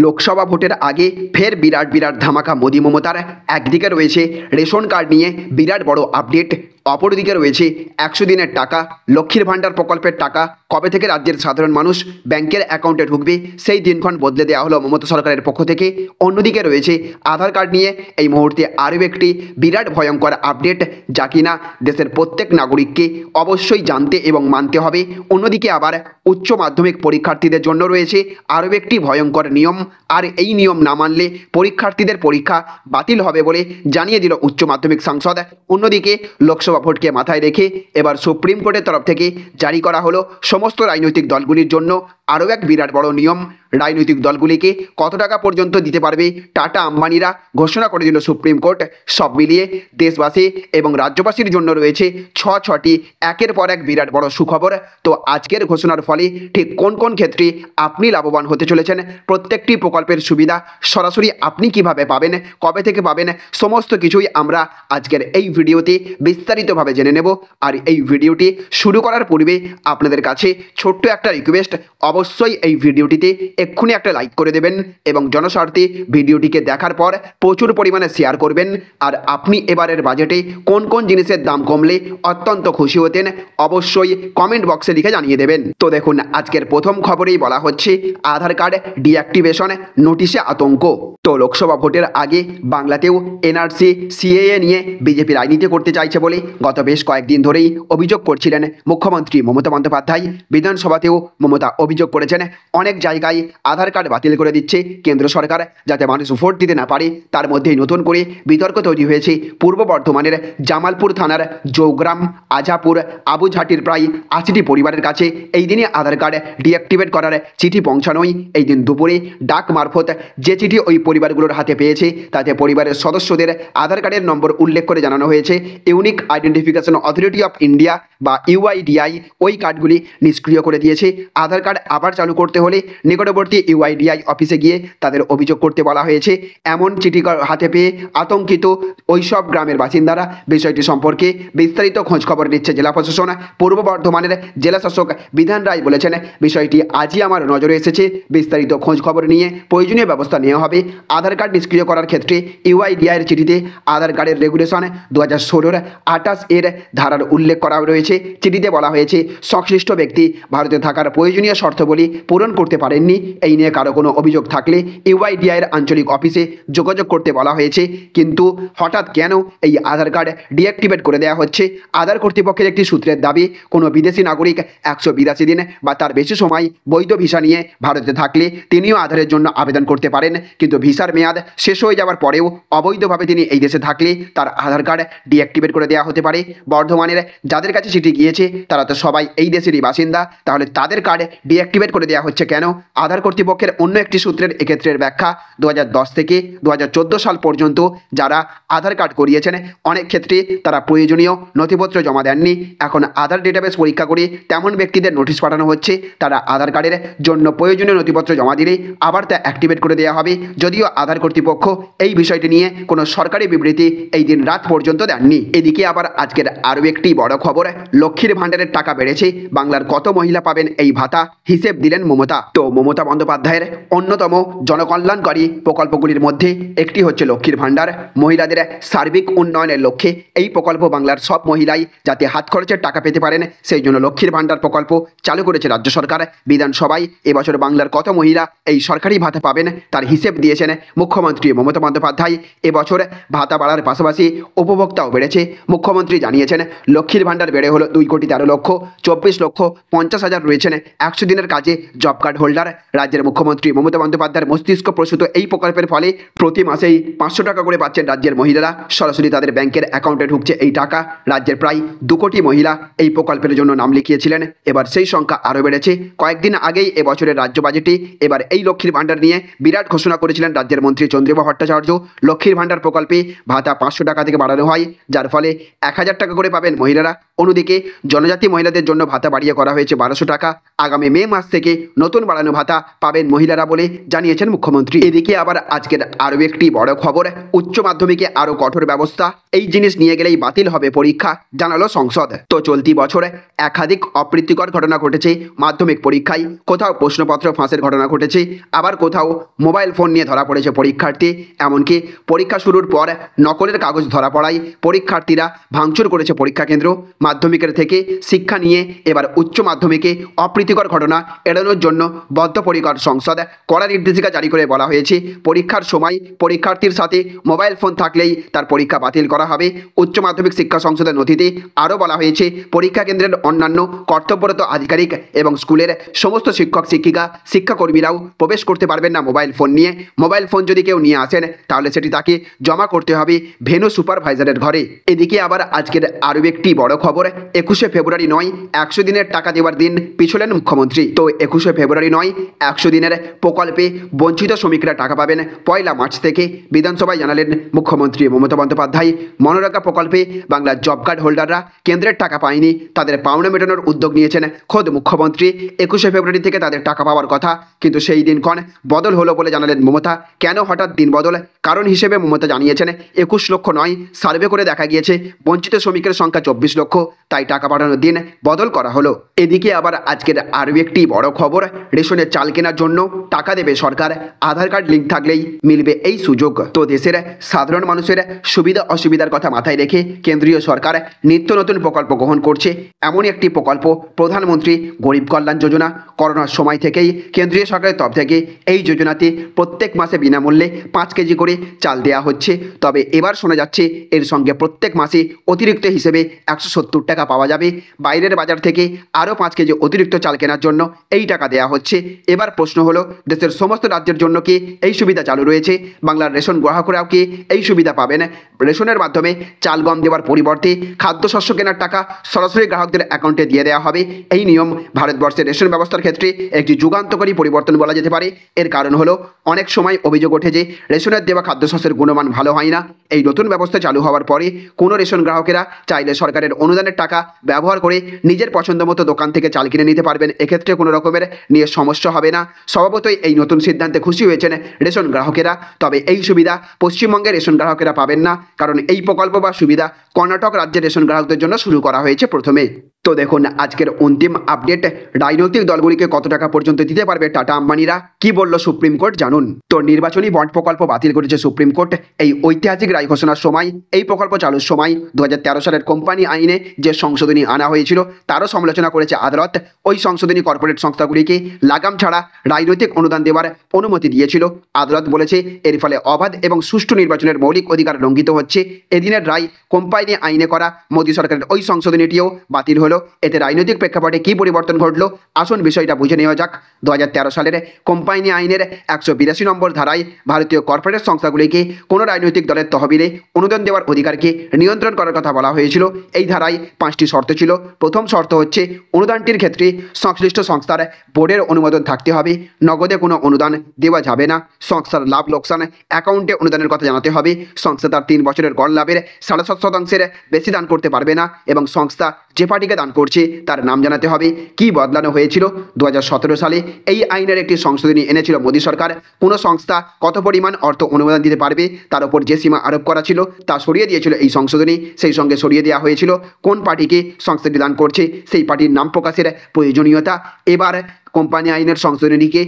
লোকসভা ভোটের আগে ফের বিরাট ধামাকা মোদি মমতার। একদিকে রয়েছে রেশন কার্ড নিয়ে বিরাট বড় আপডেট, অপরদিকে রয়েছে 100 দিনের টাকা, লক্ষ্মীর ভাণ্ডার প্রকল্পের টাকা কবে থেকে রাজ্যের সাধারণ মানুষ ব্যাংকের অ্যাকাউন্টে ঢুকবে সেই দিনক্ষণ বদলে দেওয়া হলো মমতা সরকারের পক্ষ থেকে। অন্যদিকে রয়েছে আধার কার্ড নিয়ে এই মুহূর্তে আরও একটি বিরাট ভয়ঙ্কর আপডেট, যা কিনা দেশের প্রত্যেক নাগরিককে অবশ্যই জানতে এবং মানতে হবে। অন্যদিকে আবার উচ্চ মাধ্যমিক পরীক্ষার্থীদের জন্য রয়েছে আরও একটি ভয়ঙ্কর নিয়ম, আর এই নিয়ম না মানলে পরীক্ষার্থীদের পরীক্ষা বাতিল হবে বলে জানিয়ে দিল উচ্চ মাধ্যমিক সাংসদ। অন্যদিকে লোকসভা ভোটকে মাথায় রেখে এবার সুপ্রিম কোর্টের তরফ থেকে জারি করা হলো সমস্ত রাজনৈতিক দলগুলির জন্য আরও এক বিরাট বড় নিয়ম। রাজনৈতিক দলগুলিকে কত টাকা পর্যন্ত দিতে পারবে টাটা আম্বানিরা ঘোষণা করে দিল সুপ্রিম কোর্ট। সব মিলিয়ে দেশবাসী এবং রাজ্যবাসীর জন্য রয়েছে ছটি একের পর এক বিরাট বড় সুখবর। তো আজকের ঘোষণার ফলে ঠিক কোন কোন ক্ষেত্রে আপনি লাভবান হতে চলেছেন, প্রত্যেকটি প্রকল্পের সুবিধা সরাসরি আপনি কিভাবে পাবেন, কবে থেকে পাবেন, সমস্ত কিছুই আমরা আজকের এই ভিডিওতে বিস্তারিতভাবে জেনে নেব। আর এই ভিডিওটি শুরু করার পূর্বে আপনাদের কাছে ছোট্ট একটা রিকোয়েস্ট, অবশ্যই এই ভিডিওটিতে এক্ষুনি একটা লাইক করে দেবেন এবং জনস্বার্থে ভিডিওটিকে দেখার পর প্রচুর পরিমাণে শেয়ার করবেন। আর আপনি এবারের বাজেটে কোন কোন জিনিসের দাম কমলে অত্যন্ত খুশি হতেন অবশ্যই কমেন্ট বক্সে লিখে জানিয়ে দেবেন। তো দেখুন, আজকের প্রথম খবরেই বলা হচ্ছে আধার কার্ড ডিঅ্যাক্টিভেশন নোটিশে আতঙ্ক। তো লোকসভা ভোটের আগে বাংলাতেও এনআরসি সিএএ নিয়ে বিজেপি রাজনীতি করতে চাইছে বলে গত বেশ কয়েকদিন ধরেই অভিযোগ করছিলেন মুখ্যমন্ত্রী মমতা বন্দ্যোপাধ্যায়। বিধানসভাতেও মমতা অভিযোগ করেছেন অনেক জায়গায় আধার কার্ড বাতিল করে দিচ্ছে কেন্দ্র সরকার যাতে মানুষ ভোট দিতে না পারে। তার মধ্যেই নতুন করে বিতর্ক তৈরি হয়েছে পূর্ব বর্ধমানের জামালপুর থানার জৌগ্রাম, আজাপুর, আবুঝাটির প্রায় 80টি পরিবারের কাছে এই দিনে আধার কার্ড ডিঅ্যাক্টিভেট করার চিঠি পৌঁছানোই এই দিন দুপুরে ডাক মারফত যে চিঠি ওই পরিবারগুলোর হাতে পেয়েছে তাতে পরিবারের সদস্যদের আধার কার্ডের নম্বর উল্লেখ করে জানানো হয়েছে unique identification authority of India বা ইউআইডিআই ওই কার্ডগুলি নিষ্ক্রিয় করে দিয়েছে। আধার কার্ড আবার চালু করতে হলে নিকটবর্তী ইউআইডিআই অফিসে গিয়ে তাদের অভিযোগ করতে বলা হয়েছে। এমন চিঠি হাতে পেয়ে আতঙ্কিত ওইসব গ্রামের বাসিন্দারা বিষয়টি সম্পর্কে বিস্তারিত খোঁজখবর নিচ্ছে জেলা প্রশাসন। পূর্ব বর্ধমানের জেলা শাসক বিধান রায় বলেছেন, বিষয়টি আজই আমার নজরে এসেছে, বিস্তারিত খোঁজখবর নিয়ে প্রয়োজনীয় ব্যবস্থা নেওয়া হবে। আধার কার্ড নিষ্ক্রিয় করার ক্ষেত্রে ইউআইডিআইয়ের চিঠিতে আধার কার্ডের রেগুলেশন 2016 28 এর ধারার উল্লেখ করা রয়েছে। চিঠিতে বলা হয়েছে সংশ্লিষ্ট ব্যক্তি ভারতে থাকার প্রয়োজনীয় শর্তাবলী পূরণ করতে পারেননি। এই নিয়ে কারো কোনো অভিযোগ থাকলে ইউআইডিআইয়ের আঞ্চলিক অফিসে যোগাযোগ করতে বলা হয়েছে। কিন্তু হঠাৎ কেন এই আধার কার্ড ডিঅ্যাক্টিভেট করে দেওয়া হচ্ছে? আধার কর্তৃপক্ষের একটি সূত্রের দাবি, কোনো বিদেশি নাগরিক 182 দিন বা তার বেশি সময় বৈধ ভিসা নিয়ে ভারতে থাকলে তিনিও আধারের জন্য আবেদন করতে পারেন, কিন্তু ভিসার মেয়াদ শেষ হয়ে যাওয়ার পরেও অবৈধভাবে তিনি এই দেশে থাকলে তার আধার কার্ড ডিঅ্যাক্টিভেট করে দেওয়া হতে পারে। বর্ধমানের যাদের কাছে চিঠি গিয়েছে তারা তো সবাই এই দেশেরই বাসিন্দা, তাহলে তাদের কার্ড ডিঅ্যাক্টিভেট করে দেওয়া হচ্ছে কেন? আধার কর্তৃপক্ষের অন্য একটি সূত্রের এক্ষেত্রের ব্যাখ্যা, 2010 থেকে 2014 সাল পর্যন্ত যারা আধার কার্ড করিয়েছেন অনেক ক্ষেত্রে তারা প্রয়োজনীয় নথিপত্র জমা দেননি। এখন আধার ডেটাবেস পরীক্ষা করে তেমন ব্যক্তিদের নোটিশ পাঠানো হচ্ছে, তারা আধার কার্ডের জন্য প্রয়োজনীয় নথিপত্র জমা দিলে আবার তা অ্যাক্টিভেট করে দেওয়া হবে। যদিও আধার কর্তৃপক্ষ এই বিষয়টি নিয়ে কোনো সরকারি বিবৃতি এই দিন রাত পর্যন্ত দেননি। এদিকে আবার আজকের আরও একটি বড় খবর, লক্ষ্মীর ভাণ্ডারের টাকা বেড়েছে, বাংলার কত মহিলা পাবেন এই ভাতা, হিসেব দিলেন মমতা। তো মমতা বন্দ্যোপাধ্যায়ের অন্যতম জনকল্যাণকারী প্রকল্পগুলির মধ্যে একটি হচ্ছে লক্ষ্মীর ভাণ্ডার। মহিলাদের সার্বিক উন্নয়নের লক্ষ্যে এই প্রকল্প বাংলার সব মহিলাই যাতে হাত খরচের টাকা পেতে পারেন সেই জন্য লক্ষ্মীর ভাণ্ডার প্রকল্প চালু করেছে রাজ্য সরকার। বিধানসভায় এবছর বাংলার কত মহিলা এই সরকারি ভাতা পাবেন তার হিসেব দিয়েছেন মুখ্যমন্ত্রী মমতা বন্দ্যোপাধ্যায়। এবছর ভাতা বাড়ার পাশাপাশি উপভোক্তাও বেড়েছে। মুখ্যমন্ত্রী জানিয়েছেন লক্ষ্মীর ভাণ্ডার বেড়ে হলো 2,13,24,50,000 রয়েছেন 100 দিনের কাজে জব কার্ড হোল্ডার। রাজ্যের মুখ্যমন্ত্রী মমতা বন্দ্যোপাধ্যায়ের মস্তিষ্ক প্রসূত এই প্রকল্পের ফলে প্রতি মাসেই 500 টাকা করে পাচ্ছেন রাজ্যের মহিলারা, সরাসরি তাদের ব্যাংকের অ্যাকাউন্টে ঢুকছে এই টাকা। রাজ্যের প্রায় 2 কোটি মহিলা এই প্রকল্পের জন্য নাম লিখিয়েছিলেন, এবার সেই সংখ্যা আরও বেড়েছে। কয়েকদিন আগেই এবছরের রাজ্য বাজেটে এবার এই লক্ষ্মীর ভাণ্ডার নিয়ে বিরাট ঘোষণা করেছিলেন রাজ্যের মন্ত্রী চন্দ্রিমা ভট্টাচার্য। লক্ষ্মীর ভাণ্ডার প্রকল্পে ভাতা 500 টাকা থেকে বাড়ানো হয়, যার ফলে 1000 টাকা করে পাবেন মহিলারা। অন্যদিকে জনজাতি মহিলাদের জন্য ভাতা বাড়িয়ে করা হয়েছে 1200 টাকা। আগামী মে মাস থেকে নতুন বাড়ানো ভাতা পাবেন মহিলারা বলে জানিয়েছেন মুখ্যমন্ত্রী। এদিকে আবার আজকের আরও একটি বড় খবর, উচ্চ মাধ্যমিকে আরও কঠোর ব্যবস্থা, এই জিনিস নিয়ে গেলেই বাতিল হবে পরীক্ষা, জানালো সংসদ। তো চলতি বছরে একাধিক অপ্রীতিকর ঘটনা ঘটেছে মাধ্যমিক পরীক্ষায়। কোথাও প্রশ্নপত্র ফাঁসের ঘটনা ঘটেছে, আবার কোথাও মোবাইল ফোন নিয়ে ধরা পড়েছে পরীক্ষার্থী। এমনকি পরীক্ষা শুরুর পর নকলের কাগজ ধরা পড়ায় পরীক্ষার্থীরা ভাঙচুর করেছে পরীক্ষা কেন্দ্র। মাধ্যমিকের থেকে শিক্ষা নিয়ে এবার উচ্চ মাধ্যমিকে অপ্রীতিকর ঘটনা এড়ানোর জন্য বদ্ধপরিকর সংসদ কড়া নির্দেশিকা জারি করে বলা হয়েছে, পরীক্ষার সময় পরীক্ষার্থীর সাথে মোবাইল ফোন থাকলেই তার পরীক্ষা বাতিল করা হবে। উচ্চ মাধ্যমিক শিক্ষা সংসদের নথিতে আরও বলা হয়েছে, পরীক্ষা কেন্দ্রের অন্যান্য কর্তব্যরত আধিকারিক এবং স্কুলের সমস্ত শিক্ষক শিক্ষিকা শিক্ষাকর্মীরাও প্রবেশ করতে পারবেন না মোবাইল ফোন নিয়ে। মোবাইল ফোন যদি কেউ নিয়ে আসেন তাহলে সেটি তাকে জমা করতে হবে ভেন্যু সুপারভাইজারের ঘরে। এদিকে আবার আজকের আরও একটি বড় খবর, 21শে ফেব্রুয়ারি নয় 100 দিনের টাকা দেওয়ার দিন পিছলেন মুখ্যমন্ত্রী। তো 21শে ফেব্রুয়ারি নয় 100 দিনের প্রকল্পে বঞ্চিত শ্রমিকরা টাকা পাবেন 1 মার্চ থেকে। বিধানসভায় জানালেন মুখ্যমন্ত্রী মমতা বন্দ্যোপাধ্যায়, মনরেগা প্রকল্পে বাংলার জব কার্ড হোল্ডাররা কেন্দ্রের টাকা পায়নি, তাদের পাওনা মেটানোর উদ্যোগ নিয়েছেন খোদ মুখ্যমন্ত্রী। 21শে ফেব্রুয়ারি থেকে তাদের টাকা পাওয়ার কথা, কিন্তু সেই দিনক্ষণ বদল হলো বলে জানালেন মমতা। কেন হঠাৎ দিন বদল? কারণ হিসেবে মমতা জানিয়েছেন 21 লক্ষ নয়, সার্ভে করে দেখা গিয়েছে বঞ্চিত শ্রমিকের সংখ্যা 24 লক্ষ, তাই টাকা পাঠানোর দিন বদল করা হলো। এদিকে আবার আজকের আরও একটি বড় খবর, রেশনের চাল কেনার জন্য টাকা দেবে সরকার, আধার কার্ড লিঙ্ক থাকলেই মিলবে এই সুযোগ। তো দেশের সাধারণ মানুষের সুবিধা অসুবিধার কথা মাথায় রেখে কেন্দ্রীয় সরকার নিত্য নতুন প্রকল্প গ্রহণ করছে। এমনই একটি প্রকল্প প্রধানমন্ত্রী গরিব কল্যাণ যোজনা। করোনার সময় থেকেই কেন্দ্রীয় সরকারের তরফ থেকে এই যোজনাতে প্রত্যেক মাসে বিনামূল্যে 5 কেজি করে চাল দেওয়া হচ্ছে। তবে এবার শোনা যাচ্ছে এর সঙ্গে প্রত্যেক মাসে অতিরিক্ত হিসেবে 170 টাকা পাওয়া যাবে। বাইরের বাজার থেকে আরও 5 কেজি অতিরিক্ত চাল কেনার জন্য এই টাকা দেওয়া হচ্ছে। এবার প্রশ্ন হলো, দেশের সমস্ত রাজ্যের জন্য কি এই সুবিধা চালু রয়েছে? বাংলার রেশন গ্রাহকরাও কি এই সুবিধা পাবেন? রেশনের মাধ্যমে চাল গম দেওয়ার পরিবর্তে খাদ্যশস্য কেনার টাকা সরাসরি গ্রাহকদের অ্যাকাউন্টে দিয়ে দেওয়া হবে। এই নিয়ম ভারতবর্ষের রেশন ব্যবস্থার ক্ষেত্রে একটি যুগান্তকারী পরিবর্তন বলা যেতে পারে। এর কারণ হলো, অনেক সময় অভিযোগ ওঠে যে রেশনের দেওয়া খাদ্যশস্যের গুণমান ভালো হয় না। এই নতুন ব্যবস্থা চালু হওয়ার পরে কোনো রেশন গ্রাহকেরা চাইলে সরকারের অনুদানের টাকা ব্যবহার করে নিজের পছন্দ মতো দোকান থেকে চাল কিনে নিতে পারবেন। এক্ষেত্রে কোনো রকমের নিয়ে সমস্যা হবে না। স্বভাবতই এই নতুন সিদ্ধান্তে খুশি হয়েছেন রেশন গ্রাহকেরা। তবে এই সুবিধা পশ্চিমবঙ্গের রেশন গ্রাহকেরা পাবেন না, কারণ এই প্রকল্প বা সুবিধা কর্ণাটক রাজ্যের রেশন গ্রাহকদের জন্য শুরু করা হয়েছে প্রথমে। তো দেখুন আজকের অন্তিম আপডেট, রাজনৈতিক দলগুলিকে কত টাকা পর্যন্ত দিতে পারবে টাটা আম্বানিরা, কি বলল সুপ্রিম কোর্ট জানুন। তো নির্বাচনী বন্ড প্রকল্প বাতিল করেছে সুপ্রিম কোর্ট। এই ঐতিহাসিক রায় ঘোষণার সময় এই প্রকল্প চালুর সময় 2013 সালের কোম্পানি আইনে যে সংশোধনী আনা হয়েছিল তারও সমালোচনা করেছে আদালত। ওই সংশোধনী কর্পোরেট সংস্থাগুলিকে লাগাম ছাড়া রাজনৈতিক অনুদান দেওয়ার অনুমতি দিয়েছিল। আদালত বলেছে এর ফলে অবাধ এবং সুষ্ঠু নির্বাচনের মৌলিক অধিকার লঙ্ঘিত হচ্ছে। এদিনের রায় কোম্পানি আইনে করা মোদী সরকারের ওই সংশোধনীটিও বাতিল হলো। এতে রাজনৈতিক প্রেক্ষাপটে কী পরিবর্তন ঘটলো আসুন বিষয়টা বুঝে নেওয়া যাক। 2013 সালের কোম্পানি আইনের 182 নম্বর ধারায় ভারতীয় কর্পোরেট সংস্থাগুলিকে কোনো রাজনৈতিক দলের তহবিলে অনুদান দেওয়ার অধিকারকে নিয়ন্ত্রণ করার কথা বলা হয়েছিল। এই ধারায় 5টি শর্ত ছিল। প্রথম শর্ত হচ্ছে, অনুদানটির ক্ষেত্রে সংশ্লিষ্ট সংস্থার বোর্ডের অনুমোদন থাকতে হবে। নগদে কোনো অনুদান দেওয়া যাবে না। সংস্থার লাভ লোকসান অ্যাকাউন্টে অনুদানের কথা জানাতে হবে। সংস্থা তার 3 বছরের গড় লাভের 7.5% বেশি দান করতে পারবে না এবং সংস্থা যে পার্টিকে দান করছে তার নাম জানাতে হবে। কি বদলানো হয়েছিল? 2017 সালে এই আইনের একটি সংশোধনী এনেছিল মোদী সরকার। কোনো সংস্থা কত পরিমাণ অর্থ অনুমোদন দিতে পারবে তার উপর যে সীমা আরোপ করা ছিল তা সরিয়ে দিয়েছিল এই সংশোধনী। সেই সঙ্গে সরিয়ে দেওয়া হয়েছিল কোন পার্টিকে সংস্থাটি দান করছে সেই পার্টির নাম প্রকাশের প্রয়োজনীয়তা। এবার কোম্পানি আইনের সংশোধনীকে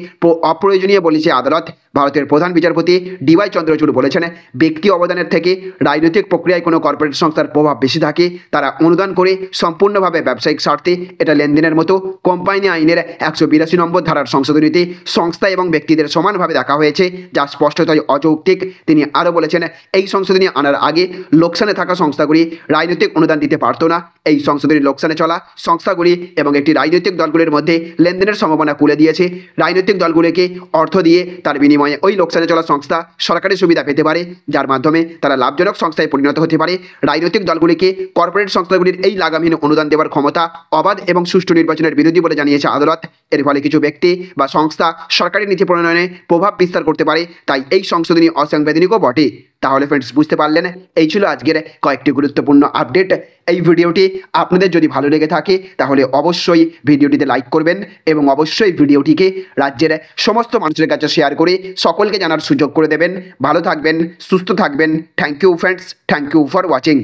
অপ্রয়োজনীয় বলেছে আদালত। ভারতের প্রধান বিচারপতি DY চন্দ্রচূড় বলেছেন, ব্যক্তি অবদানের থেকে রাজনৈতিক প্রক্রিয়ায় কোনো কর্পোরেট সংস্থার প্রভাব বেশি থাকে। তারা অনুদান করে সম্পূর্ণভাবে ব্যবসায়িক স্বার্থে, এটা লেনদেনের মতো। কোম্পানি আইনের 182 নম্বর ধারার সংশোধনীতে সংস্থা এবং ব্যক্তিদের সমানভাবে দেখা হয়েছে, যা স্পষ্টতই অযৌক্তিক। তিনি আরও বলেছেন, এই সংশোধনী আনার আগে লোকসানে থাকা সংস্থাগুলি রাজনৈতিক অনুদান দিতে পারত না। এই সংশোধনী লোকসানে চলা সংস্থাগুলি এবং একটি রাজনৈতিক দলগুলির মধ্যে লেনদেনের সম্ভাবনা খুলে দিয়েছে। রাজনৈতিক দলগুলিকে অর্থ দিয়ে তার বিনিময়ে ওই লোকসানে চলা সংস্থা সরকারি সুবিধা পেতে পারে, যার মাধ্যমে তারা লাভজনক সংস্থায় পরিণত হতে পারে। রাজনৈতিক দলগুলিকে কর্পোরেট সংস্থাগুলির এই লাগামহীন অনুদান দেওয়ার ক্ষমতা অবাধ এবং সুষ্ঠু নির্বাচনের বিরোধী বলে জানিয়েছে আদালত। এর ফলে কিছু ব্যক্তি বা সংস্থা সরকারি নীতি প্রণয়নে প্রভাব বিস্তার করতে পারে, তাই এই সংশোধনী অসাংবিধানিকও বটে। তাহলে ফ্রেন্ডস বুঝতে পারলেন, এই ছিল আজকের কয়েকটি গুরুত্বপূর্ণ আপডেট। এই ভিডিওটি আপনাদের যদি ভালো লেগে থাকে তাহলে অবশ্যই ভিডিওটিতে লাইক করবেন এবং অবশ্যই ভিডিওটিকে রাজ্যের সমস্ত মানুষের কাছে শেয়ার করে সকলকে জানার সুযোগ করে দেবেন। ভালো থাকবেন, সুস্থ থাকবেন। Thank you friends, thank you for watching.